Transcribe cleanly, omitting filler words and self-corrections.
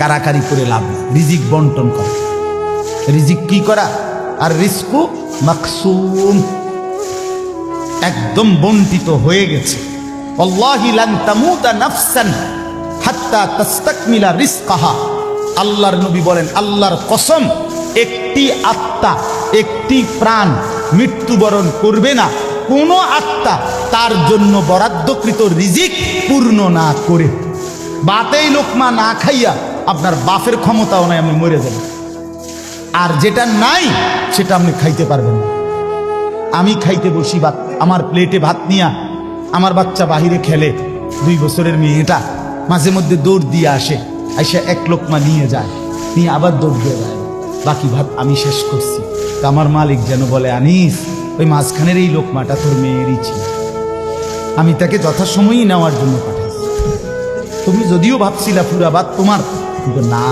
কারাকারি করে লাভ না, রিজিক বন্টন করা। রিজিক কি করা? আর রিজকু মাকসুম, একদম বন্টিত হয়ে গেছে। আল্লাহি লান তামুতা নাফসান হাত্তা তাস্তাকমিলা রিজকাহা। আল্লাহর নবী বলেন, আল্লাহর কসম, একটি আত্মা, একটি প্রাণ মৃত্যুবরণ করবে না কোনো আত্মা তার জন্য বরাদ্দকৃত রিজিক পূর্ণ না করে। বাতেই লোকমা না খাইয়া আপনার বাপের ক্ষমতাও নাই, আপনি মরে যাবেন। আর যেটা নাই সেটা আপনি খাইতে পারবেন না। আমি খাইতে বসি ভাত, আমার প্লেটে ভাত নিয়া আমার বাচ্চা বাহিরে খেলে, 2 বছরের মেয়েটা মাঝে মধ্যে দৌড় দিয়ে আসে, আইসা 1 লোকমা নিয়ে যায়, নিয়ে আবার দৌড় দিয়ে যায়, বাকি ভাত আমি শেষ করছি। তা আমার মালিক যেন বলে, আনিস, ওই মাঝখানের এই লোকমাটা তোর মেয়েরই ছিল, আমি তাকে যথাসময়ই নেওয়ার জন্য পাঠাইছি। তুমি যদিও ভাবছিলা পুরা ভাত তোমার, কিন্তু না,